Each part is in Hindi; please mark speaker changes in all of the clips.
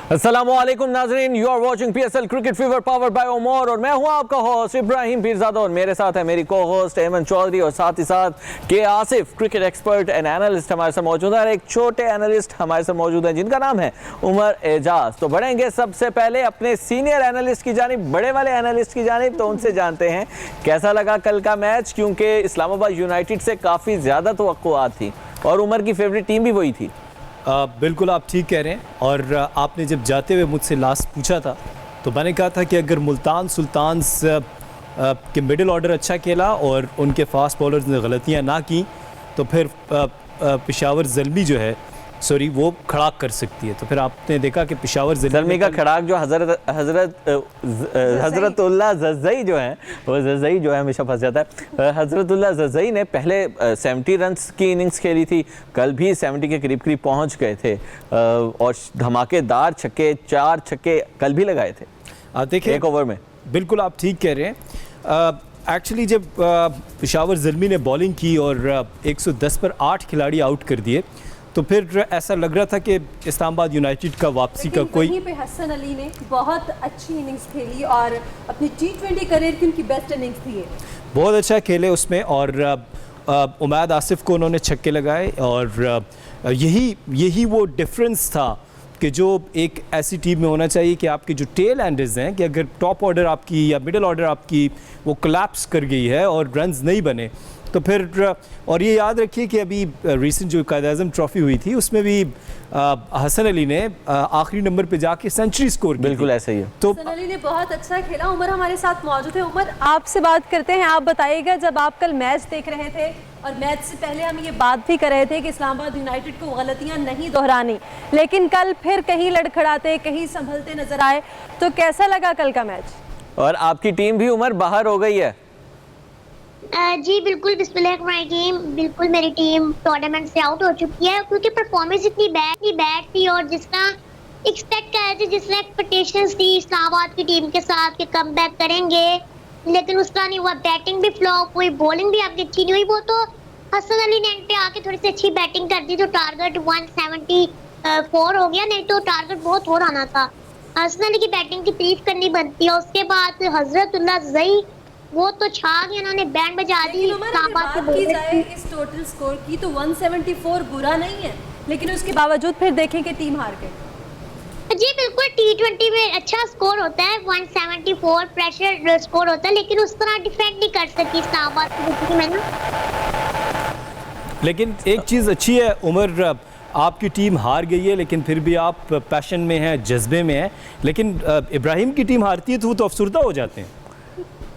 Speaker 1: अस्सलामुअलैकुम नाज़रीन, you are watching PSL cricket fever powered by Omar और मैं हूं आपका होस्ट इब्राहिम पीरज़ादा और मेरे साथ है मेरी को होस्ट अहमद चौधरी और साथ ही साथ के Asif, cricket expert and analyst हमारे साथ मौजूद है। एक छोटे एनालिस्ट हमारे साथ मौजूद हैं जिनका नाम है उमर एजाज। तो बढ़ेंगे सबसे पहले अपने सीनियर एनालिस्ट की जानिब, बड़े वाले एनालिस्ट की जानिब, तो उनसे जानते हैं कैसा लगा कल का मैच, क्योंकि इस्लामाबाद यूनाइटेड से काफ़ी ज़्यादा तवक्कुआत थी और उमर की फेवरेट टीम भी वही थी।
Speaker 2: बिल्कुल आप ठीक कह रहे हैं। और आपने जब जाते हुए मुझसे लास्ट पूछा था तो मैंने कहा था कि अगर मुल्तान सुल्तान्स के मिडिल ऑर्डर अच्छा खेला और उनके फास्ट बॉलर्स ने गलतियां ना की तो फिर पेशावर ज़ल्मी जो है वो खड़ाक कर सकती है। तो फिर आपने देखा कि पेशावर
Speaker 1: ज़ल्मी का खड़ाक जो हज़रतुल्लाह ज़ज़ई जो है वो ज़ज़ई जो है हमेशा फंस जाता है। हज़रतुल्लाह ज़ज़ई ने पहले 70 रन्स की इनिंग्स खेली थी, कल भी 70 के करीब करीब पहुंच गए थे और धमाकेदार छक्के, 4 छक्के कल भी लगाए थे देखिए एक ओवर में।
Speaker 2: बिल्कुल आप ठीक कह रहे हैं। एक्चुअली जब पेशावर ज़ल्मी ने बॉलिंग की और 110 पर 8 खिलाड़ी आउट कर दिए तो फिर ऐसा लग रहा था कि इस्लामाबाद यूनाइटेड का वापसी का कोई।
Speaker 3: वहीं पे हसन अली ने बहुत अच्छी इनिंग्स खेली और अपनी T20 करियर की उनकी बेस्ट इनिंग्स थी,
Speaker 2: बहुत अच्छा खेले उसमें। और उमैद आसिफ को उन्होंने छक्के लगाए और यही वो डिफरेंस था कि जो एक ऐसी टीम में होना चाहिए कि आपके जो टेल एंडर्स हैं कि अगर टॉप ऑर्डर आपकी या मिडिल ऑर्डर आपकी वो कोलैप्स कर गई है और रन्स नहीं बने तो फिर। और ये याद रखिए कि अभी रिसेंट जो कायद-ए-आज़म ट्रॉफी हुई थी उसमें भी हसन अली ने आखिरी नंबर पे जाके सेंचुरी स्कोर की।
Speaker 1: बिल्कुल ऐसा ही है।
Speaker 3: तो हसन अली ने बहुत अच्छा खेला। उमर हमारे साथ मौजूद है। उमर, आपसे बात करते हैं। आप बताइएगा, जब आप कल मैच देख रहे थे और मैच से पहले हम ये बात भी कर रहे थे कि इस्लामाबाद यूनाइटेड को गलतियां नहीं दोहरानी, लेकिन कल फिर कहीं लड़खड़ाते कहीं संभलते नजर आए, तो कैसा लगा कल का मैच?
Speaker 1: और आपकी टीम भी उमर बाहर हो गई है।
Speaker 4: जी बिल्कुल, बिस्मिल्लाहिर्रहमानिर्रहीम। बिल्कुल मेरी टीम टूर्नामेंट से आउट हो चुकी है क्योंकि परफॉर्मेंस इतनी बैड थी और जिसका एक्सपेक्ट कर रहे थे, जिस एक्सपेक्टेशंस थी इस्लामाबाद की टीम के साथ कि कमबैक करेंगे, लेकिन उसका नहीं हुआ। बैटिंग भी फ्लॉप हुई, बॉलिंग भी आपकी अच्छी नहीं हुई। वो तो हसन अली ने एंड पे आके थोड़ी सी अच्छी बैटिंग कर दी तो टारगेट 174 हो गया, नहीं तो टारगेट बहुत और आना था। हसन अली की बैटिंग की तारीफ करनी बनती है। उसके बाद हज़रतुल्लाह ज़ज़ई वो तो छा गया, उन्होंने बैंड बजा दी।
Speaker 3: इस टोटल स्कोर की तो 174 बुरा नहीं है, लेकिन उसके बावजूद फिर देखें कि टीम हार गई।
Speaker 4: जी बिल्कुल, T20 में अच्छा स्कोर होता है, 174 प्रेशर स्कोर होता है, लेकिन उस तरह डिफेंड नहीं कर सकी इस्लामाबाद में ना।
Speaker 2: लेकिन एक चीज़ अच्छी है उमर, आपकी टीम हार गई है लेकिन फिर भी आप पैशन में हैं, जज्बे में हैं। लेकिन इब्राहिम की टीम हारती है तो वो तो अफसरदा हो जाते हैं।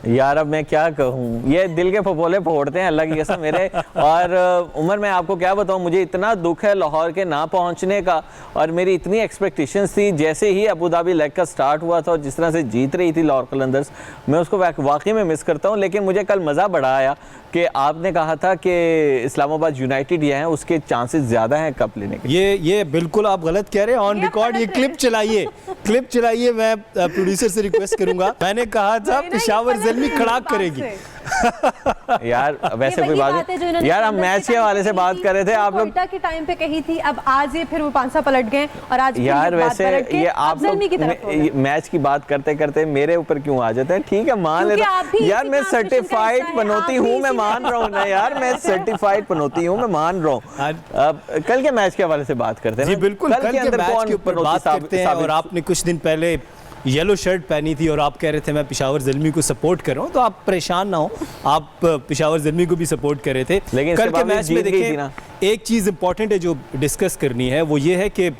Speaker 1: यार अब मैं क्या कहूँ, ये दिल के फपोले फोड़ते हैं अल्लाह की कसम मेरे। और उमर मैं आपको क्या बताऊँ, मुझे इतना दुख है लाहौर के ना पहुँचने का और मेरी इतनी एक्सपेक्टेशंस थी। जैसे ही अबू धाबी लेग का स्टार्ट हुआ था और जिस तरह से जीत रही थी लाहौर कलंदर्स, मैं उसको वाकई में मिस करता हूँ। लेकिन मुझे कल मज़ा बड़ा आया कि आपने कहा था कि इस्लामाबाद यूनाइटेड ये हैं, उसके चांसेस ज़्यादा हैं कप लेने के।
Speaker 2: ये बिल्कुल आप गलत कह रहे हैं। ऑन रिकॉर्ड ये क्लिप चलाइए। मैं प्रोड्यूसर से रिक्वेस्ट करूंगा। मैंने कहा था पेशावर ज़ल्मी खड़ाक करेगी।
Speaker 1: यार वैसे कोई बात नहीं यार, हम मैच के हवाले से बात कर रहे थे। आप लोग
Speaker 3: के टाइम पे कही थी, अब आज ये फिर वो पांसा पलट गए और आज
Speaker 1: यार वैसे ये आप लोग मैच की बात करते करते मेरे ऊपर क्यों आ जाते हैं? ठीक है मान लेते यार, मैं सर्टिफाइड पनौती हूँ, मैं मान रहा हूँ ना यार, मैं सर्टिफाइड पनौती हूँ, मैं मान रहा हूँ। कल के मैच के हवाले से बात करते हैं।
Speaker 2: बिल्कुल, कल के मैच के ऊपर बात करते हैं। और आपने कुछ दिन पहले येलो शर्ट पहनी थी और आप कह रहे थे मैं पेशावर ज़ल्मी को सपोर्ट कर रहा हूँ, तो आप परेशान ना हो, आप पेशावर ज़ल्मी को भी सपोर्ट कर रहे थे।
Speaker 1: लेकिन
Speaker 2: कल के मैच में देखिए एक चीज़ इंपॉर्टेंट है जो डिस्कस करनी है, वो ये है कि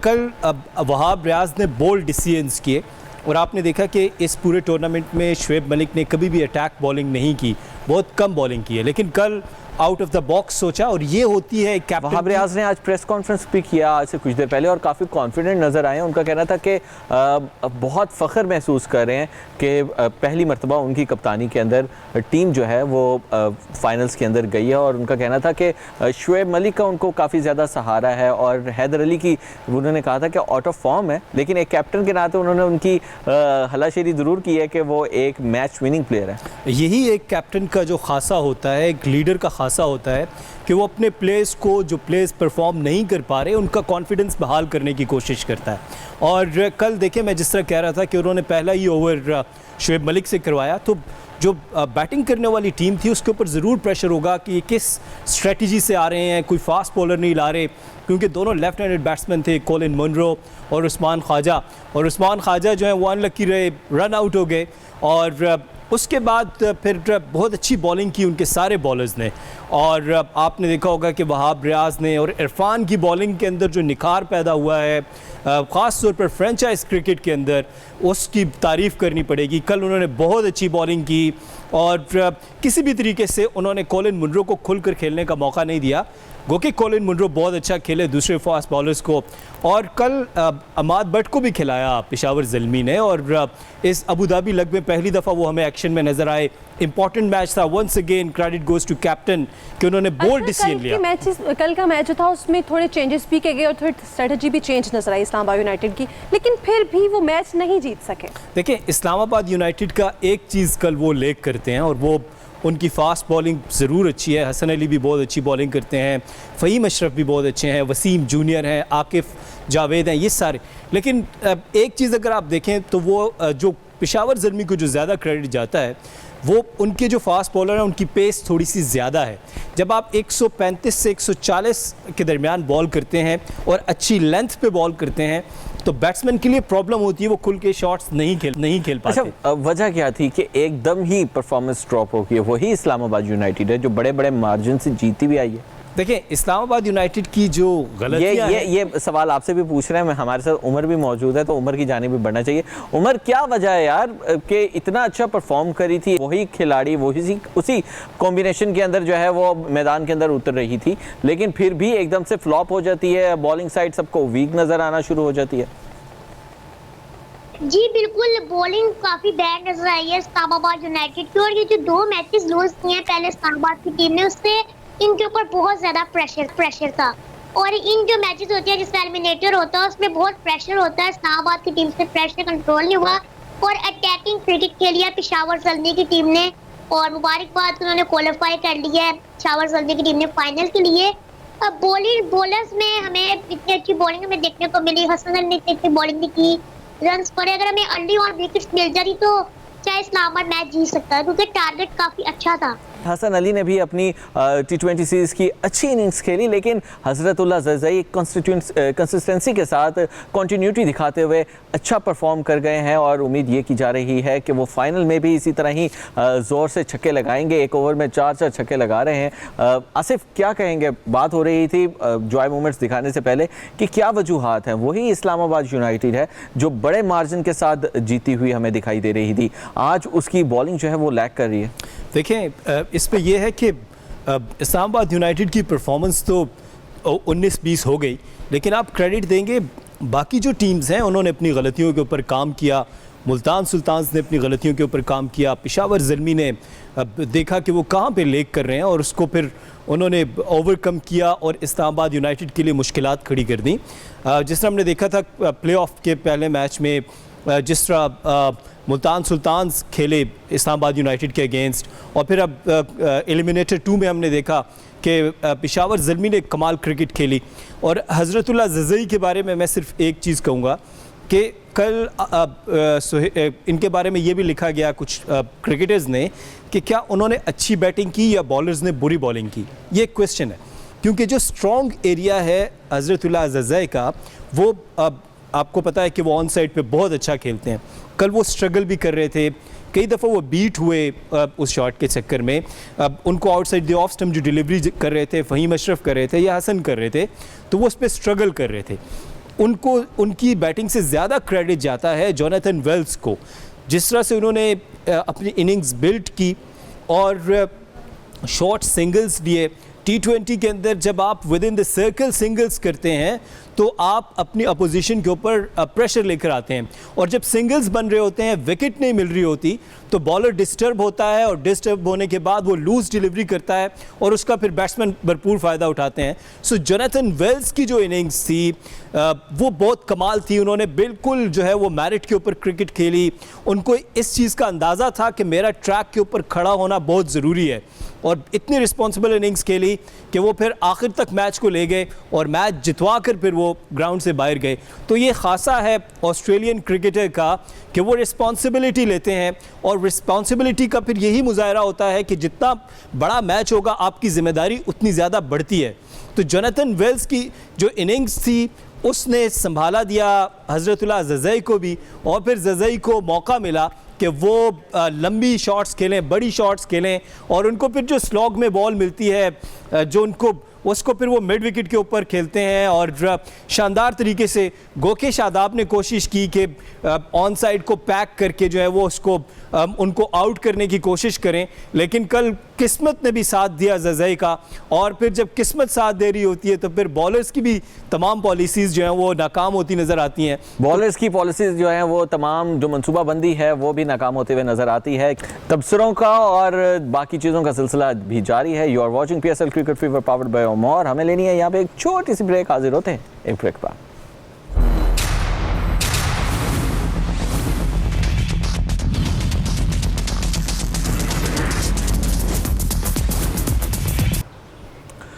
Speaker 2: कल वहाब रियाज ने बोल्ड डिसीजंस किए और आपने देखा कि इस पूरे टूर्नामेंट में शुएब मलिक ने कभी भी अटैक बॉलिंग नहीं की, बहुत कम बॉलिंग की है, लेकिन कल आउट ऑफ द बॉक्स सोचा। और ये होती है कैप्टन।
Speaker 1: वहाब रियाज ने आज प्रेस कॉन्फ्रेंस भी किया आज से कुछ देर पहले और काफ़ी कॉन्फिडेंट नज़र आए हैं। उनका कहना था कि बहुत फ़ख्र महसूस कर रहे हैं कि पहली मरतबा उनकी कप्तानी के अंदर टीम जो है वो फाइनल्स के अंदर गई है। और उनका कहना था कि शुएब मलिक का उनको काफ़ी ज़्यादा सहारा है और हैदर अली की उन्होंने कहा था कि आउट ऑफ फॉर्म है, लेकिन एक कैप्टन के नाते उन्होंने उनकी हलाशेरी ज़रूर की है कि वो एक मैच विनिंग प्लेयर है।
Speaker 2: यही एक कैप्टन का जो खासा होता है, एक लीडर का खासा होता है कि वो अपने प्लेयर्स को, जो प्लेयर्स परफॉर्म नहीं कर पा रहे, उनका कॉन्फिडेंस बहाल करने की कोशिश करता है। और कल देखें, मैं जिस तरह कह रहा था कि उन्होंने पहला ही ओवर शुएब मलिक से करवाया, तो जो बैटिंग करने वाली टीम थी उसके ऊपर ज़रूर प्रेशर होगा कि ये किस स्ट्रेटजी से आ रहे हैं, कोई फास्ट बॉलर नहीं ला रहे, क्योंकि दोनों लेफ्ट हैंडेड बैट्समैन थे, कोलिन मुनरो और उस्मान ख्वाजा। और उस्मान ख्वाजा जो है वो अनलकी रहे, रन आउट हो गए। और उसके बाद फिर बहुत अच्छी बॉलिंग की उनके सारे बॉलर्स ने। और आपने देखा होगा कि वहाब रियाज ने और इरफान की बॉलिंग के अंदर जो निखार पैदा हुआ है, ख़ास तौर पर फ्रेंचाइज क्रिकेट के अंदर, उसकी तारीफ़ करनी पड़ेगी। कल उन्होंने बहुत अच्छी बॉलिंग की और किसी भी तरीके से उन्होंने कोलिन मुनरो को खुलकर खेलने का मौका नहीं दिया। गो कि कोलिन मुनरो बहुत अच्छा खेले दूसरे फास्ट बॉलर्स को। और कल अमाद बट को भी खिलाया पेशावर ज़ल्मी ने। और इस अबू धाबी लग में पहली दफ़ा वो हमें एक्शन में नज़र आए। इंपॉर्टेंट मैच था। Once again credit goes to captain कि उन्होंने बोल्ड डिसीजन लिया।
Speaker 3: कल का मैच जो था उसमें थोड़े चेंजेस भी किए गए और थोड़ी स्ट्रेटजी भी चेंज नजर आई इस्लामाबाद यूनाइटेड की, लेकिन फिर भी वो मैच नहीं जीत सके।
Speaker 2: देखिए, इस्लामाबाद यूनाइटेड का एक चीज़ कल वो लेक करते हैं और वो उनकी फ़ास्ट बॉलिंग ज़रूर अच्छी है। हसन अली भी बहुत अच्छी बॉलिंग करते हैं, फ़हीम अशरफ भी बहुत अच्छे हैं, वसीम जूनियर हैं, आकिफ जावेद हैं, ये सारे। लेकिन एक चीज़ अगर आप देखें तो वो जो पेशावर ज़ल्मी को जो ज़्यादा क्रेडिट जाता है वो उनके जो फास्ट बॉलर हैं उनकी पेस थोड़ी सी ज़्यादा है। जब आप 135 से 140 के दरमियान बॉल करते हैं और अच्छी लेंथ पे बॉल करते हैं तो बैट्समैन के लिए प्रॉब्लम होती है, वो खुल के शॉट्स नहीं खेल पाते।
Speaker 1: अच्छा, वजह क्या थी कि एकदम ही परफॉर्मेंस ड्रॉप हो गई? वही इस्लामाबाद यूनाइटेड है जो बड़े बड़े मार्जिन से जीती भी आई है।
Speaker 2: देखिए, इस्लामाबाद यूनाइटेड की जो गलतियां
Speaker 1: ये सवाल आपसे भी पूछ रहे हैं। हमारे साथ उमर भी मौजूद है, तो उमर की जानिब भी बढ़ना चाहिए। उमर, क्या वजह है यार कि इतना अच्छा परफॉर्म करी थी वही खिलाड़ी, वही उसी कॉम्बिनेशन के अंदर जो है वो मैदान के अंदर उतर रही थी, लेकिन फिर भी एकदम से फ्लॉप हो जाती है, बॉलिंग साइड सबको वीक नजर आना शुरू हो जाती है?
Speaker 4: जी बिल्कुल, बॉलिंग काफी बैड नजर आई है इस्लामाबाद यूनाइटेड की। और ये जो 2 मैचेस लूज किए हैं पहले इस्लामाबाद की टीम ने, उससे इनके ऊपर बहुत ज्यादा प्रेशर था। और इन जो मैचेस होते हैं जिसमें एलिमिनेटर होता है उसमें बहुत प्रेशर होता है। इस्लामाबाद की टीम से प्रेशर कंट्रोल नहीं हुआ और अटैकिंग क्रिकेट खेली है पेशावर ज़ल्मी की टीम ने। और मुबारकबाद, उन्होंने क्वालिफाई कर लिया है पेशावर ज़ल्मी की टीम ने फाइनल के लिए। अब बॉलर्स में हमें इतनी अच्छी बॉलिंग हमें देखने को मिली। हसन अली ने इतनी बॉलिंग भी की, रन्स पड़े। अगर हमें अर्ली ऑन विकेट्स मिल जाती तो चाहे इस्लामाबाद मैच जीत सकता है, क्योंकि टारगेट काफी अच्छा था।
Speaker 1: हसन अली ने भी अपनी T20 सीरीज की अच्छी इनिंग्स खेली, लेकिन हजरतुल्लाह ज़रज़ई कंसिस्टेंसी के साथ कंटिन्यूटी दिखाते हुए अच्छा परफॉर्म कर गए हैं। और उम्मीद ये की जा रही है कि वो फाइनल में भी इसी तरह ही ज़ोर से छक्के लगाएंगे। एक ओवर में 4 छक्के लगा रहे हैं। आसिफ, क्या कहेंगे? बात हो रही थी जॉय मोमेंट्स दिखाने से पहले कि क्या वजूहात हैं। वही इस्लामाबाद यूनाइटेड है जो बड़े मार्जिन के साथ जीती हुई हमें दिखाई दे रही थी, आज उसकी बॉलिंग जो है वो लैग कर रही है।
Speaker 2: देखें, इस पे ये है कि इस्लामाबाद यूनाइटेड की परफॉर्मेंस तो 19-20 हो गई, लेकिन आप क्रेडिट देंगे बाकी जो टीम्स हैं उन्होंने अपनी गलतियों के ऊपर काम किया। मुल्तान सुल्तान्स ने अपनी गलतियों के ऊपर काम किया। पेशावर ज़ल्मी ने देखा कि वो कहाँ पे लेक कर रहे हैं और उसको फिर उन्होंने ओवरकम किया और इस्लामाबाद यूनाइटेड के लिए मुश्किलात खड़ी कर दी। जिस तरह हमने देखा था प्लेऑफ के पहले मैच में, जिस तरह मुल्तान सुल्तान्स खेले इस्लामाबाद यूनाइटेड के अगेंस्ट, और फिर अब एलिमिनेटर 2 में हमने देखा कि पेशावर ज़ल्मी ने कमाल क्रिकेट खेली। और हजरतुल्लाह ज़रज़ई के बारे में मैं सिर्फ एक चीज़ कहूँगा कि कल इनके बारे में ये भी लिखा गया कुछ क्रिकेटर्स ने कि क्या उन्होंने अच्छी बैटिंग की या बॉलर्स ने बुरी बॉलिंग की। ये एक क्वेश्चन है, क्योंकि जो स्ट्रॉन्ग एरिया है हजरतुल्लाह ज़रज़ई का, वो आपको पता है कि वो ऑन साइड पे बहुत अच्छा खेलते हैं। कल वो स्ट्रगल भी कर रहे थे, कई दफ़ा वो बीट हुए उस शॉट के चक्कर में। उनको आउटसाइड द ऑफ स्टंप जो डिलीवरी कर रहे थे फ़हीम अशरफ कर रहे थे या हसन कर रहे थे, तो वो उस पर स्ट्रगल कर रहे थे। उनको उनकी बैटिंग से ज़्यादा क्रेडिट जाता है जोनाथन वेल्स को, जिस तरह से उन्होंने अपनी इनिंग्स बिल्ड की और शॉर्ट सिंगल्स लिए। T20 के अंदर जब आप with in the circle singles करते हैं तो आप अपनी अपोजिशन के ऊपर प्रेशर लेकर आते हैं, और जब सिंगल्स बन रहे होते हैं, विकेट नहीं मिल रही होती, तो बॉलर डिस्टर्ब होता है, और डिस्टर्ब होने के बाद वो लूज डिलीवरी करता है और उसका फिर बैट्समैन भरपूर फ़ायदा उठाते हैं। सो जोनाथन वेल्स की जो इनिंग्स थी वो बहुत कमाल थी। उन्होंने बिल्कुल जो है वो मेरिट के ऊपर क्रिकेट खेली। उनको इस चीज़ का अंदाज़ा था कि मेरा ट्रैक के ऊपर खड़ा होना बहुत ज़रूरी है, और इतनी रिस्पॉन्सिबल इनिंग्स खेली कि वो फिर आखिर तक मैच को ले गए और मैच जितवा कर फिर वो ग्राउंड से बाहर गए। तो ये खासा है ऑस्ट्रेलियन क्रिकेटर का कि वो रिस्पॉन्सिबिलिटी लेते हैं, और रिस्पॉन्सिबिलिटी का फिर यही मुजाहरा होता है कि जितना बड़ा मैच होगा आपकी जिम्मेदारी उतनी ज़्यादा बढ़ती है। तो जोनाथन वेल्स की जो इनिंग्स थी उसने संभाला दिया हज़रतुल्लाह ज़ज़ई को भी, और फिर ज़ज़ई को मौका मिला कि वो लंबी शॉट्स खेलें, बड़ी शॉट्स खेलें, और उनको फिर जो स्लॉग में बॉल मिलती है जो उनको उसको फिर वो मिड विकेट के ऊपर खेलते हैं। और शानदार तरीके से गोके शादाब ने कोशिश की कि ऑन साइड को पैक करके जो है वो उसको उनको आउट करने की कोशिश करें, लेकिन कल किस्मत ने भी साथ दिया ज़ज़ई का, और फिर जब किस्मत साथ दे रही होती है तो फिर बॉलर्स की भी तमाम पॉलिसीज़ जो हैं वो नाकाम होती नज़र आती हैं।
Speaker 1: बॉलर्स की पॉलिसीज जो हैं वो तमाम जो मनसूबाबंदी है वो भी नाकाम होते हुए नजर आती है। तबसरों का और बाकी चीज़ों का सिलसिला भी जारी है। You are watching PSL cricket fever powered by Omore. हमें लेनी है यहाँ पे एक छोटी सी ब्रेक, हाजिर होते हैं एक ब्रेक पर।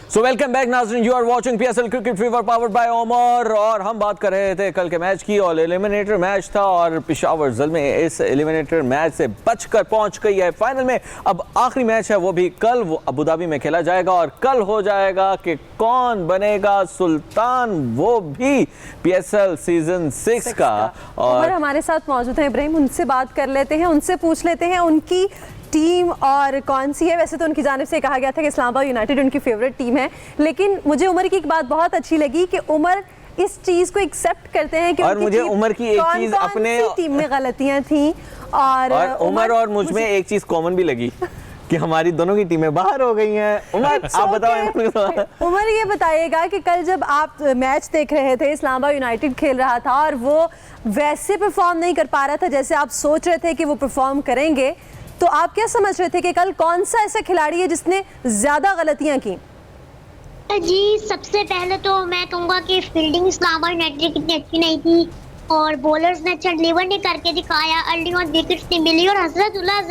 Speaker 1: सो वेलकम बैक नाज़रीन, you are watching PSL cricket fever powered by Omar. और हम बात कर रहे थे कल के मैच की, और एलिमिनेटर मैच था, और पेशावर ज़ल्में इस एलिमिनेटर मैच से बचकर पहुंच गई है फाइनल में। अब आखिरी मैच है वो भी कल वो अबू धाबी में खेला जाएगा, और कल हो जाएगा कि कौन बनेगा सुल्तान, वो भी PSL सीजन 6 का।
Speaker 3: और हमारे साथ मौजूद हैं इब्राहिम, उनसे बात कर लेते हैं, उनसे पूछ लेते हैं उनकी टीम और कौन सी है। वैसे तो उनकी जानिब से कहा गया था कि इस्लामाबाद यूनाइटेड उनकी फेवरेट टीम है, लेकिन मुझे उमर की एक बात बहुत अच्छी लगी कि उमर इस चीज़ को एक्सेप्ट करते हैं कि
Speaker 1: और मुझे उमर की एक चीज़ अपने
Speaker 3: टीम में गलतियां थी, और
Speaker 1: उमर और मुझ में एक चीज़ कॉमन भी लगी कि हमारी दोनों की टीमें बाहर हो गई हैं। उमर आप बताओ।
Speaker 3: उमर ये बताइएगा कि कल जब आप मैच देख रहे थे, इस्लामाबाद यूनाइटेड खेल रहा था और वो वैसे परफॉर्म नहीं कर पा रहा था जैसे आप सोच रहे थे कि वो परफॉर्म करेंगे, तो आप क्या समझ रहे थे कि कल कौन सा ऐसा खिलाड़ी है जिसने ज्यादा गलतियां की?
Speaker 4: जी, सबसे पहले तो मैं कहूँगा कि फील्डिंग इस्लामाबाद यूनाइटेड कितनी अच्छी नहीं थी, और बॉलर्स ने अच्छा डिलीवर नहीं करके दिखाया, अर्ली ऑन विकेट्स नहीं मिली, और हज़रतुल्लाह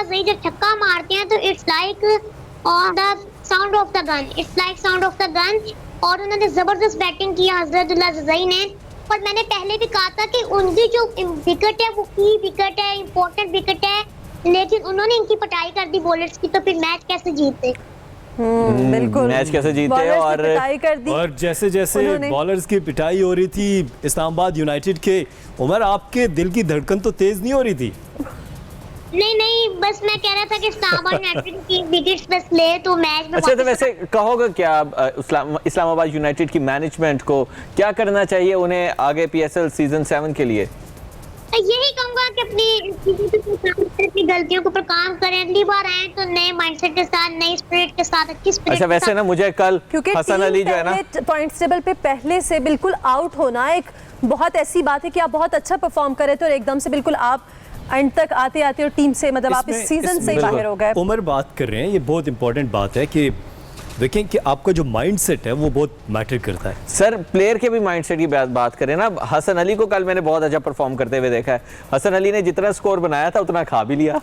Speaker 4: ज़ई जब छक्का मारते हैं तो it's like on the sound of the gun, it's like sound of the gun. और उन्होंने ज़बरदस्त बैटिंग की हज़रतुल्लाह ज़ई ने, और मैंने पहले भी कहा था कि उनकी जो विकेट है वो की विकेट है, इंपॉर्टेंट विकेट है, लेकिन उन्होंने इनकी पिटाई कर दी बॉलर्स की, तो फिर मैच कैसे जीतते?
Speaker 3: बिल्कुल,
Speaker 1: मैच कैसे जीते।
Speaker 2: और जैसे जैसे बॉलर्स की पिटाई हो रही थी इस्लामाबाद यूनाइटेड के, उमर आपके दिल की धड़कन तो तेज नहीं हो रही थी?
Speaker 4: नहीं, बस मैं कह रहा था कि इस्लामाबाद यूनाइटेड की विकेट्स बस ले तो मैच में।
Speaker 1: अच्छा, तो वैसे कहोगे क्या इस्लामाबाद यूनाइटेड की मैनेजमेंट को क्या करना चाहिए उन्हें आगे PSL सीजन 7 के लिए?
Speaker 4: यही कहूंगा कि अपनी गलतियों के ऊपर काम करें, अगली बार आए तो नए माइंडसेट के साथ, नई स्पिरिट के साथ, अच्छी स्पिरिट।
Speaker 1: अच्छा, वैसे ना मुझे कल हसन अली जो है ना
Speaker 3: पॉइंट्स टेबल पे पहले से बिल्कुल आउट होना एक बहुत ऐसी बात है कि आप बहुत अच्छा परफॉर्म कर रहे थे और एकदम से बिल्कुल आप एंड तक आते आते और टीम से मतलब आप इस सीजन से बाहर हो गए।
Speaker 2: उमर बात कर रहे हैं, ये बहुत इंपॉर्टेंट बात है कि देखें कि आपका जो माइंडसेट है वो बहुत मैटर करता है।
Speaker 1: सर, प्लेयर के भी माइंडसेट की बात करें ना, हसन अली को कल मैंने बहुत अच्छा परफॉर्म करते हुए देखा है। हसन अली ने जितना स्कोर बनाया था उतना खा भी लिया।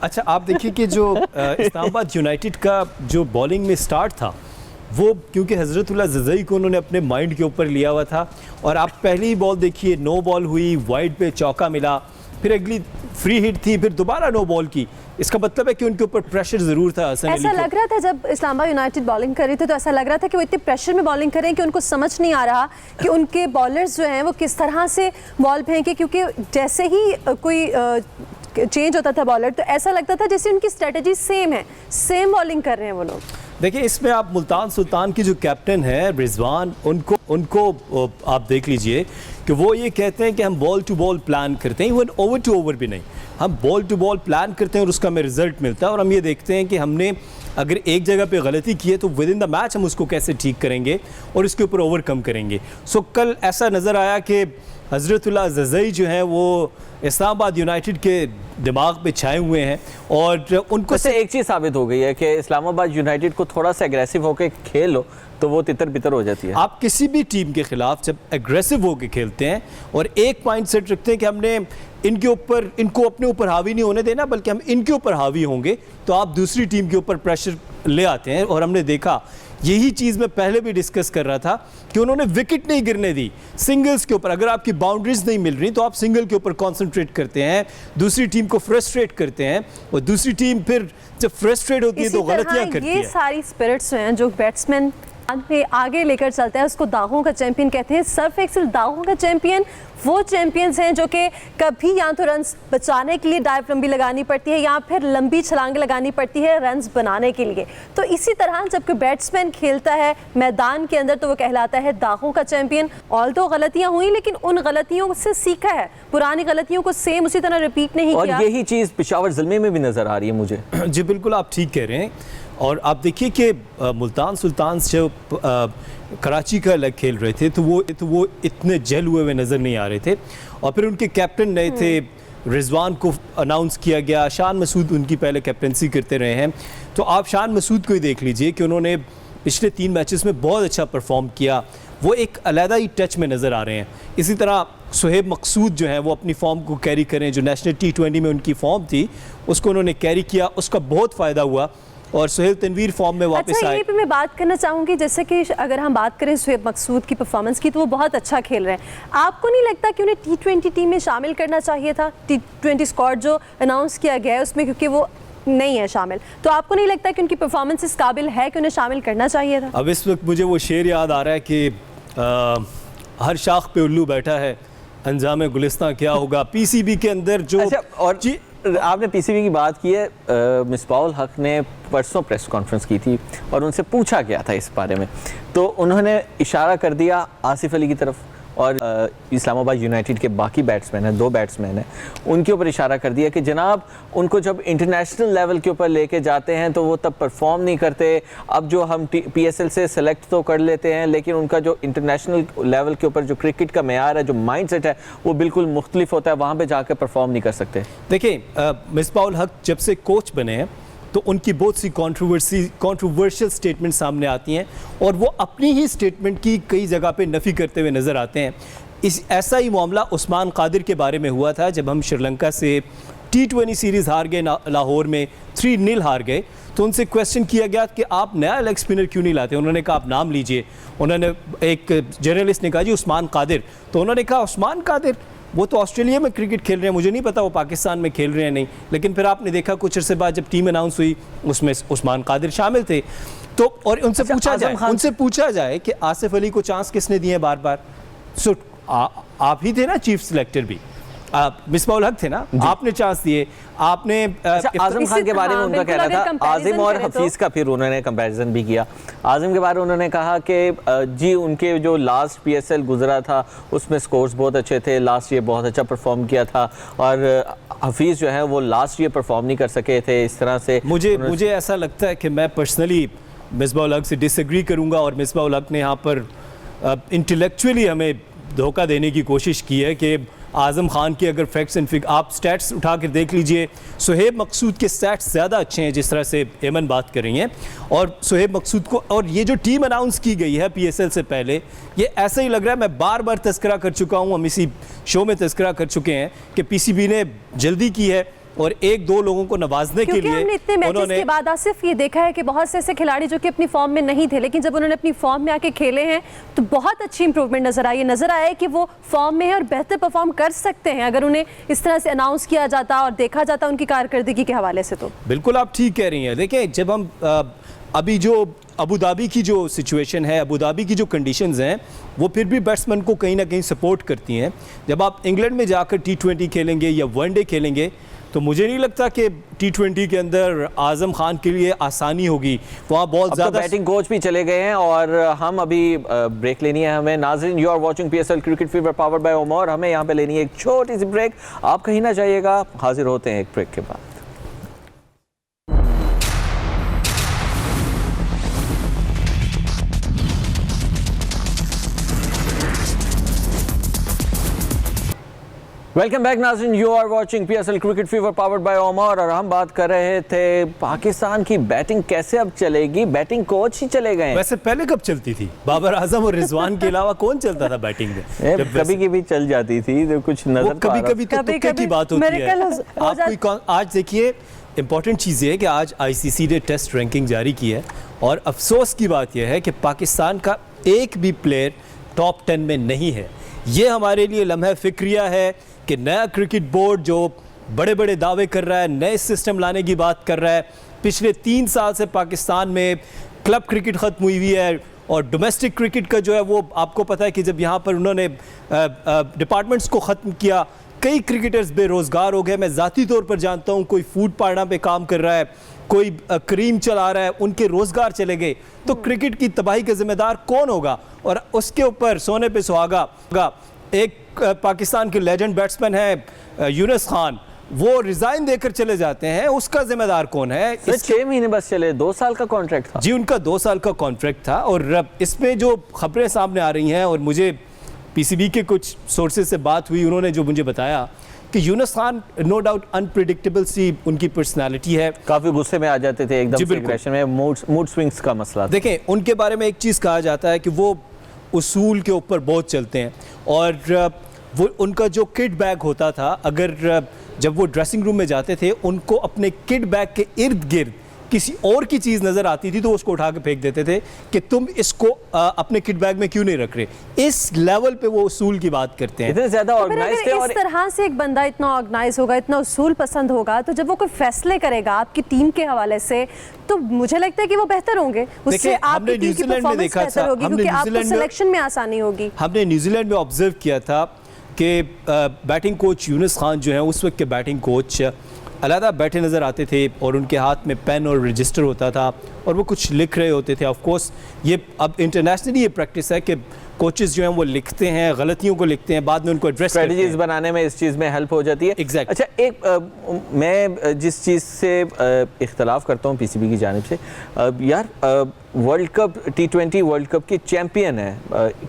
Speaker 2: अच्छा, आप देखिए कि जो इस्लामाबाद यूनाइटेड का जो बॉलिंग में स्टार्ट था वो क्योंकि हज़रतुल्लाह ज़ज़ई को उन्होंने अपने माइंड के ऊपर लिया हुआ था, और आप पहली ही बॉल देखिए, नो बॉल हुई, वाइड पे चौका मिला, फिर अगली फ्री हिट थी, फिर दोबारा नो बॉल की। इसका मतलब है कि उनके ऊपर प्रेशर जरूर था।
Speaker 3: ऐसा लग रहा था जब इस्लामाबाद यूनाइटेड बॉलिंग कर रही थी तो ऐसा लग रहा था कि वो इतने प्रेशर में बॉलिंग कर रहे हैं कि उनको समझ नहीं आ रहा कि उनके बॉलर्स जो हैं वो किस तरह से बॉल फेंके, क्योंकि जैसे ही कोई चेंज होता था बॉलर तो ऐसा लगता था जैसे उनकी स्ट्रेटजी सेम है, सेम बॉलिंग कर रहे हैं वो लोग।
Speaker 2: देखिए, इसमें आप मुल्तान सुल्तान की जो कैप्टन है रिजवान, उनको आप देख लीजिए कि वो ये कहते हैं कि हम बॉल टू बॉल प्लान करते हैं, इवन ओवर टू ओवर भी नहीं। हम बॉल टू बॉल प्लान करते हैं और उसका हमें रिजल्ट मिलता है, और हम ये देखते हैं कि हमने अगर एक जगह पे गलती की है तो विद इन द मैच हम उसको कैसे ठीक करेंगे और इसके ऊपर ओवरकम करेंगे। सो कल ऐसा नज़र आया कि हज़रतुल्लाह ज़ज़ई जो हैं वो इस्लामाबाद यूनाइटेड के दिमाग पे छाए हुए हैं, और उनको
Speaker 1: उससे एक चीज़ साबित हो गई है कि इस्लामाबाद यूनाइटेड को थोड़ा सा एग्रेसिव होकर खेल लो तो वो तितर बितर हो जाती है।
Speaker 2: आप किसी भी टीम के खिलाफ जब एग्रेसिव होकर खेलते हैं और एक माइंड सेट रखते हैं कि हमने इनको अपने ऊपर हावी नहीं होने देना बल्कि हम इनके ऊपर हावी होंगे, तो आप दूसरी टीम के ऊपर प्रेशर ले आते हैं। और हमने देखा, यही चीज़ मैं पहले भी डिस्कस कर रहा था कि उन्होंने विकेट नहीं गिरने दी सिंगल्स के ऊपर। अगर आपकी बाउंड्रीज नहीं मिल रही तो आप सिंगल के ऊपर कॉन्सेंट्रेट करते हैं, दूसरी टीम को फ्रस्ट्रेट करते हैं, और दूसरी टीम फिर जब फ्रस्ट्रेट होती है तो गलतियां करती है।
Speaker 3: ये सारी स्पिरिट्स हैं जो बैट्समैन आगे लेकर चलता है, उसको दागों का चैंपियन कहते हैं। सर्फ एक्सेल दागों का चैंपियन वो चैंपियंस हैं जो कि कभी या तो रन्स बचाने के लिए डाइव लंबी लगानी पड़ती है या फिर लंबी छलांग लगानी पड़ती है रन्स बनाने के लिए। तो इसी तरह जब कोई बैट्समैन खेलता है मैदान के अंदर तो वो कहलाता है दागों का चैंपियन। ऑल्दो गलतियां हुई लेकिन उन गलतियों से सीखा है, पुरानी गलतियों को सेम उसी तरह रिपीट नहीं किया।
Speaker 1: और यही चीज़ पेशावर ज़ल्मे में भी नज़र आ रही है मुझे।
Speaker 2: जी बिल्कुल, आप ठीक कह रहे हैं। और आप देखिए कि मुल्तान सुल्तान्स जब कराची का अलग खेल रहे थे तो वो इतने जेल हुए हुए नज़र नहीं आ रहे थे, और फिर उनके कैप्टन नए थे, रिजवान को अनाउंस किया गया, शान मसूद उनकी पहले कैप्टनसी करते रहे हैं। तो आप शान मसूद को ही देख लीजिए कि उन्होंने पिछले 3 मैचेस में बहुत अच्छा परफॉर्म किया, वो एक अलहदा ही टच में नज़र आ रहे हैं। इसी तरह सुहेब मकसूद जो है वो अपनी फॉर्म को कैरी करें, जो नेशनल T20 में उनकी फॉर्म थी उसको उन्होंने कैरी किया, उसका बहुत फ़ायदा हुआ, और सुहेल तनवीर फॉर्म में वापस आए।
Speaker 3: यहीं पे मैं बात करना चाहूँगी, जैसे कि अगर हम बात करें सुहेब मकसूद की परफॉर्मेंस की तो वो बहुत अच्छा खेल रहे हैं। आपको नहीं लगता कि उन्हें T20 टीम में शामिल करना चाहिए था? T20 स्क्वाड जो अनाउंस किया गया है उसमें क्योंकि वो नहीं है शामिल, तो आपको नहीं लगता कि उनकी परफॉर्मेंस इस काबिल है कि उन्हें शामिल करना चाहिए था?
Speaker 2: अब इस वक्त मुझे वो शेर याद आ रहा है कि हर शाख पे उल्लू बैठा है, अंजाम गुलिस्तां क्या होगा। पीसीबी के अंदर जो
Speaker 1: और जी आपने पीसीबी की बात की है, मिसबाहुल हक ने परसों प्रेस कॉन्फ्रेंस की थी और उनसे पूछा गया था इस बारे में, तो उन्होंने इशारा कर दिया आसिफ अली की तरफ और इस्लामाबाद यूनाइटेड के बाकी बैट्समैन हैं, 2 बैट्समैन हैं, उनके ऊपर इशारा कर दिया कि जनाब उनको जब इंटरनेशनल लेवल के ऊपर लेके जाते हैं तो वो तब परफॉर्म नहीं करते। अब जो हम PSL से सेलेक्ट तो कर लेते हैं लेकिन उनका जो इंटरनेशनल लेवल के ऊपर जो क्रिकेट का मेयार है, जो माइंडसेट है, वो बिल्कुल मुख्तलिफ होता है, वहाँ पर जाकर परफॉर्म नहीं कर सकते।
Speaker 2: देखिए, मिसबाहुल हक जब से कोच बने हैं तो उनकी बहुत सी कंट्रोवर्शियल स्टेटमेंट सामने आती हैं और वो अपनी ही स्टेटमेंट की कई जगह पे नफ़ी करते हुए नज़र आते हैं। ऐसा ही मामला उस्मान कादिर के बारे में हुआ था जब हम श्रीलंका से T20 सीरीज़ हार गए, लाहौर में 3-0 हार गए, तो उनसे क्वेश्चन किया गया कि आप नया लेग स्पिनर क्यों नहीं लाते। उन्होंने कहा आप नाम लीजिए। उन्होंने, एक जर्नलिस्ट ने कहा जी उस्मान कादिर, तो उन्होंने कहा उस्मान कादिर वो तो ऑस्ट्रेलिया में क्रिकेट खेल रहे हैं, मुझे नहीं पता वो पाकिस्तान में खेल रहे हैं नहीं। लेकिन फिर आपने देखा कुछ अर्से बाद जब टीम अनाउंस हुई उसमें उस्मान कादिर शामिल थे। तो और उनसे पूछा जाए कि आसिफ अली को चांस किसने दिए बार बार। सो आप ही थे ना चीफ सिलेक्टर भी, मिसबाहुल हक थे ना, आपने चांस दिए, आपने
Speaker 1: आजम खान के बारे में उनका कहना था, आजिम और हफीज़ का फिर उन्होंने कंपैरिजन भी किया। आजिम के बारे में उन्होंने कहा कि जी उनके जो लास्ट PSL गुजरा था उसमें स्कोर्स बहुत अच्छे थे, लास्ट ईयर बहुत अच्छा परफॉर्म किया था, और हफीज़ जो है वो लास्ट ईयर परफॉर्म नहीं कर सके थे। इस तरह से
Speaker 2: मुझे ऐसा लगता है कि मैं पर्सनली मिसबाहुल हक से डिसएग्री करूँगा, और मिसबाहुल हक ने यहाँ पर इंटेलेक्चुअली हमें धोखा देने की कोशिश की है कि आज़म खान की अगर फैक्ट्स एंड फिगर आप स्टैट्स उठा कर देख लीजिए, सुहेब मकसूद के स्टैट्स ज़्यादा अच्छे हैं जिस तरह से एमन बात कर रही हैं। और सुहेब मकसूद को, और ये जो टीम अनाउंस की गई है PSL से पहले, ये ऐसा ही लग रहा है, मैं बार बार तस्करा कर चुका हूँ, हम इसी शो में तस्करा कर चुके हैं कि PCB ने जल्दी की है और 1-2 लोगों को नवाजने के लिए
Speaker 3: हमने इतने मैचेस के बाद आसिफ ये देखा है कि बहुत से ऐसे खिलाड़ी जो कि अपनी फॉर्म में नहीं थे, लेकिन जब उन्होंने अपनी फॉर्म में आके खेले हैं तो बहुत अच्छी इंप्रूवमेंट नजर आया है कि वो फॉर्म में है और बेहतर परफॉर्म कर सकते हैं अगर उन्हें इस तरह से अनाउंस किया जाता और देखा जाता उनकी कारकर्दगी के हवाले से। तो बिल्कुल
Speaker 2: आप ठीक कह रही हैं। देखिए, जब हम अभी जो अबू धाबी की जो सिचुएशन है, अबू धाबी की जो कंडीशंस हैं, वो फिर भी बैट्समैन को कहीं ना कहीं सपोर्ट करती हैं। जब आप इंग्लैंड में जाकर T20 खेलेंगे या वनडे खेलेंगे, तो मुझे नहीं लगता कि T20 के अंदर आजम खान के लिए आसानी होगी। वहाँ बहुत
Speaker 1: अब तो
Speaker 2: ज़्यादा
Speaker 1: बैटिंग कोच भी चले गए हैं और हम अभी ब्रेक लेनी है हमें। नाज़रीन, you are watching PSL cricket fever powered by Omar. हमें यहाँ पे लेनी है एक छोटी सी ब्रेक। आप कहीं ना जाइएगा, हाजिर होते हैं एक ब्रेक के बाद। वेलकम बैक नाज़रीन, you are watching PSL cricket fever powered by Omar और हम बात कर रहे थे पाकिस्तान की बैटिंग कैसे अब चलेगी। बैटिंग कोच ही चले गए।
Speaker 2: वैसे पहले कब चलती थी? बाबर आजम और रिजवान के अलावा कौन चलता था बैटिंग में?
Speaker 1: कभी कभी चल जाती थी, तो कुछ नजर
Speaker 2: कभी कभी तो तुक्के की बात होती है। आपको आज देखिए, इंपॉर्टेंट चीज़ ये है कि आज ICC ने टेस्ट रैंकिंग जारी की है और अफसोस की बात यह है कि पाकिस्तान का एक भी प्लेयर टॉप 10 में नहीं है। ये हमारे लिए लम्हा फिक्रिया है कि नया क्रिकेट बोर्ड जो बड़े बड़े दावे कर रहा है, नए सिस्टम लाने की बात कर रहा है। पिछले 3 साल से पाकिस्तान में क्लब क्रिकेट ख़त्म हुई हुई है और डोमेस्टिक क्रिकेट का जो है वो आपको पता है कि जब यहाँ पर उन्होंने डिपार्टमेंट्स को ख़त्म किया, कई क्रिकेटर्स बेरोज़गार हो गए। मैं ज़ाती तौर पर जानता हूँ, कोई फूड पार्ना पे काम कर रहा है, कोई क्रीम चला रहा है, उनके रोज़गार चले गए। तो क्रिकेट की तबाही का जिम्मेदार कौन होगा? और उसके ऊपर सोने पे सुहागा एक पाकिस्तान के लेजेंड बैट्समैन है यूनुस खान, वो रिजाइन देकर चले जाते हैं, उसका जिम्मेदार कौन है?
Speaker 1: 6 महीने बस चले, 2 साल का कॉन्ट्रैक्ट था
Speaker 2: जी, उनका 2 साल का कॉन्ट्रैक्ट था। और इसमें जो खबरें सामने आ रही हैं, और मुझे PCB के कुछ सोर्सेज से बात हुई, उन्होंने जो मुझे बताया कि Younis Khan no doubt unpredictable सी उनकी पर्सनालिटी है,
Speaker 1: काफी गुस्से में आ जाते थे एकदम से, एग्रेशन में, मूड स्विंग्स का मसला था।
Speaker 2: देखें, उनके बारे में एक चीज़ कहा जाता है कि वो उसूल के ऊपर बहुत चलते हैं और वो उनका जो किट बैग होता था, अगर जब वो ड्रेसिंग रूम में जाते थे, उनको अपने किट बैग के इर्द गिर्द किसी और की चीज़ नज़र आती थी तो उसको उठा के फेंक देते थे कि तुम इसको अपने किट बैग में क्यों नहीं रख रहे। इस लेवल पे वो उसूल की बात करते हैं,
Speaker 1: इतने ज़्यादा ऑर्गेनाइज्ड थे।
Speaker 3: इस तरह से एक बंदा इतना ऑर्गेनाइज होगा, इतना उसूल पसंद होगा, तो जब वो कोई फैसले करेगा आपकी टीम के हवाले से, तो मुझे लगता है कि वो बेहतर होंगे, उससे आपकी टीम की परफॉर्मेंस बेहतर होगी, क्योंकि आपको सिलेक्शन में आसानी होगी।
Speaker 2: हमने न्यूजीलैंड में ऑब्जर्व किया था कि बैटिंग कोच यूनुस खान जो है, उस वक्त के बैटिंग कोच अलहदा बैठे नज़र आते थे और उनके हाथ में पेन और रजिस्टर होता था और वो कुछ लिख रहे होते थे। ऑफ कोर्स ये अब इंटरनेशनली ये प्रैक्टिस है कि कोचेस जो हैं वो लिखते हैं, गलतियों को लिखते हैं, बाद में उनको एड्रेस करते हैं।
Speaker 1: स्ट्रेटजीज बनाने में इस चीज़ में हेल्प हो जाती है।
Speaker 2: एग्जैक्ट।
Speaker 1: अच्छा, एक मैं जिस चीज़ से इख्तलाफ करता हूँ PCB की जानिब से, यार world cup T20 world cup के चैम्पियन है,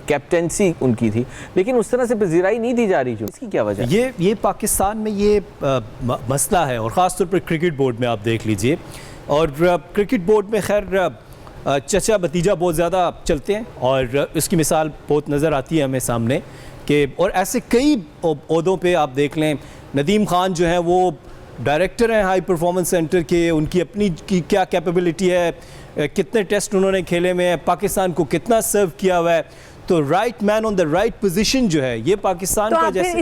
Speaker 1: कैप्टेंसी उनकी थी, लेकिन उस तरह से पजीराई नहीं दी जा रही, जो इसकी क्या वजह?
Speaker 2: ये पाकिस्तान में ये मसला है और ख़ास तौर पर क्रिकेट बोर्ड में आप देख लीजिए। और क्रिकेट बोर्ड में खैर चचा भतीजा बहुत ज़्यादा चलते हैं और इसकी मिसाल बहुत नज़र आती है हमें सामने कि, और ऐसे कई ओहदों पे आप देख लें, नदीम खान जो हैं वो डायरेक्टर हैं हाई परफॉर्मेंस सेंटर के, उनकी अपनी की क्या कैपेबिलिटी है, कितने टेस्ट उन्होंने खेले में, पाकिस्तान को कितना सर्व किया हुआ है। तो right man on the right position जो है, ये पाकिस्तान
Speaker 3: तो
Speaker 2: का
Speaker 3: आप
Speaker 2: जैसे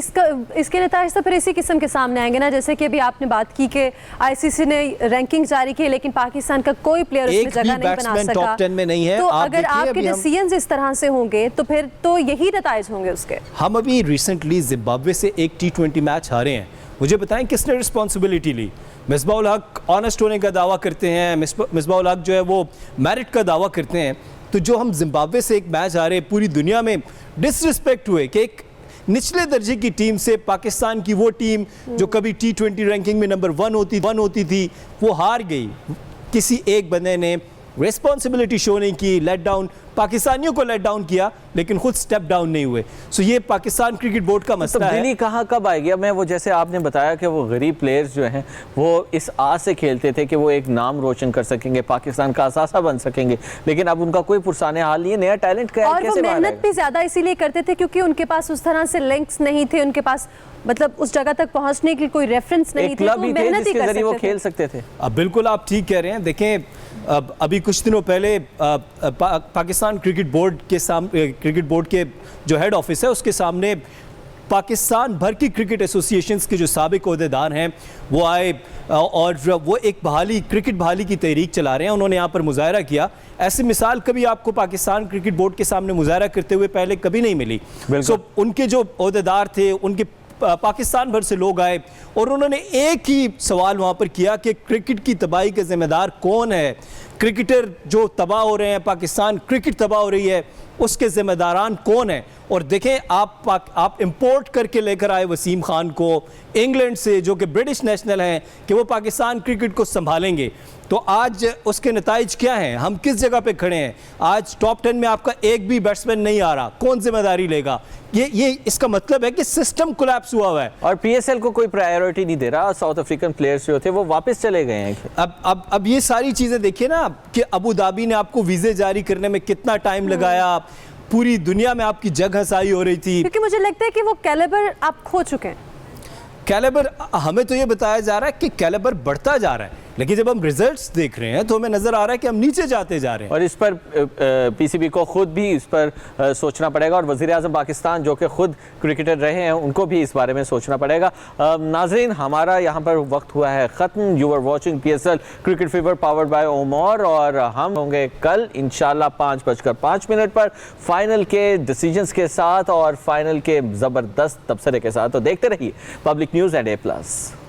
Speaker 3: इसके नतीजे तो फिर इसी किस्म के सामने आएंगे ना, जैसे कि अभी आपने बात की कि ICC ने रैंकिंग जारी की, लेकिन पाकिस्तान का कोई प्लेयर उसमें जगह नहीं बना सका,
Speaker 2: टॉप 10 में नहीं है।
Speaker 3: तो अगर आपके डिसीजंस इस तरह से होंगे तो फिर तो यही नतीजे होंगे उसके। हम
Speaker 2: अभी रिसेंटली जिम्बाब्वे से एक T20 मैच हारे हैं, मुझे बताएं किसने रिस्पॉन्सिबिलिटी ली? मिसबाउल हक ऑनेस्ट होने का दावा करते हैं, मिसबाउल हक जो है वो मेरिट का दावा करते हैं। तो जो हम जिम्बाब्वे से एक मैच हारे, पूरी दुनिया में डिसरिस्पेक्ट हुए कि एक निचले दर्जे की टीम से पाकिस्तान की वो टीम जो कभी T20 रैंकिंग में नंबर 1 होती थी, वो हार गई। किसी एक बंदे ने रिस्पॉन्सिबिलिटी शो नहीं की, लेट डाउन, पाकिस्तानियों को लेट डाउन किया, लेकिन खुद स्टेप डाउन नहीं हुए। सो ये पाकिस्तान क्रिकेट बोर्ड का मसला है।
Speaker 1: तब्दीली कहाँ कब आएगी? मैं वो जैसे आपने बताया कि वो गरीब प्लेयर्स जो हैं वो इस आस से खेलते थे कि वो एक नाम रोशन कर सकेंगे, पाकिस्तान का असासा बन सकेंगे, लेकिन अब उनका कोई पुरसाने हाल नहीं है। नया टैलेंट का
Speaker 3: और वो मेहनत भी ज्यादा इसीलिए करते थे क्योंकि उनके पास उस तरह से लिंक्स नहीं थे, उनके पास मतलब उस जगह तक पहुंचने के कोई रेफरेंस नहीं थे, तो मेहनत ही कर
Speaker 1: वो खेल सकते थे।
Speaker 2: अब बिल्कुल आप ठीक कह रहे हैं। देखें, अभी कुछ दिनों पहले पाकिस्तान क्रिकेट बोर्ड के सामने, क्रिकेट बोर्ड के जो हेड ऑफिस है उसके सामने पाकिस्तान भर की क्रिकेट एसोसिएशंस के जो साबिक ओहदेदार हैं वो आए और वो एक क्रिकेट बहाली की तहरीक चला रहे हैं। उन्होंने यहाँ पर मुजाहरा किया। ऐसी मिसाल कभी आपको पाकिस्तान क्रिकेट बोर्ड के सामने मुजाहरा करते हुए पहले कभी नहीं मिली। सो उनके जो ओहदेदार थे, उनके पाकिस्तान भर से लोग आए और उन्होंने एक ही सवाल वहाँ पर किया कि क्रिकेट की तबाही के जिम्मेदार कौन है, क्रिकेटर जो तबाह हो रहे हैं, पाकिस्तान क्रिकेट तबाह हो रही है, उसके जिम्मेदारान कौन है। और देखें आप इंपोर्ट करके लेकर आए वसीम खान को इंग्लैंड से, जो कि ब्रिटिश नेशनल हैं, कि वो पाकिस्तान क्रिकेट को संभालेंगे। तो आज उसके नताइज क्या हैं, हम किस जगह पे खड़े हैं? आज टॉप 10 में आपका एक भी बैट्समैन नहीं आ रहा, कौन जिम्मेदारी लेगा? ये इसका मतलब है कि सिस्टम कोलैप्स हुआ है।
Speaker 1: और पीएसएल को कोई प्रायोरिटी नहीं दे रहा, साउथ अफ्रीकन प्लेयर्स जो थे वो वापस चले गए हैं।
Speaker 2: अब ये सारी चीजें देखिए ना कि अबू धाबी ने आपको वीजे जारी करने में कितना टाइम लगाया, पूरी दुनिया में आपकी जग हंसाई हो रही थी,
Speaker 3: क्योंकि मुझे लगता है कि वो कैलिबर आप खो चुके हैं।
Speaker 2: कैलिबर, हमें तो ये बताया जा रहा है कि कैलिबर बढ़ता जा रहा है, लेकिन जब हम रिजल्ट्स देख रहे हैं तो हमें नजर आ रहा है कि हम नीचे जाते जा रहे हैं।
Speaker 1: और इस पर पीसीबी को खुद भी इस पर सोचना पड़ेगा, और वज़ीर आज़म पाकिस्तान जो कि खुद क्रिकेटर रहे हैं उनको भी इस बारे में सोचना पड़ेगा। नाजरीन, हमारा यहाँ पर वक्त हुआ है ख़त्म। You are watching PSL cricket fever powered by Omar, और हम होंगे कल इंशाल्लाह 5:05 पर फाइनल के डिसीजंस के साथ और फाइनल के ज़बरदस्त तबसरे के साथ। तो देखते रहिए पब्लिक न्यूज़ एंड A+।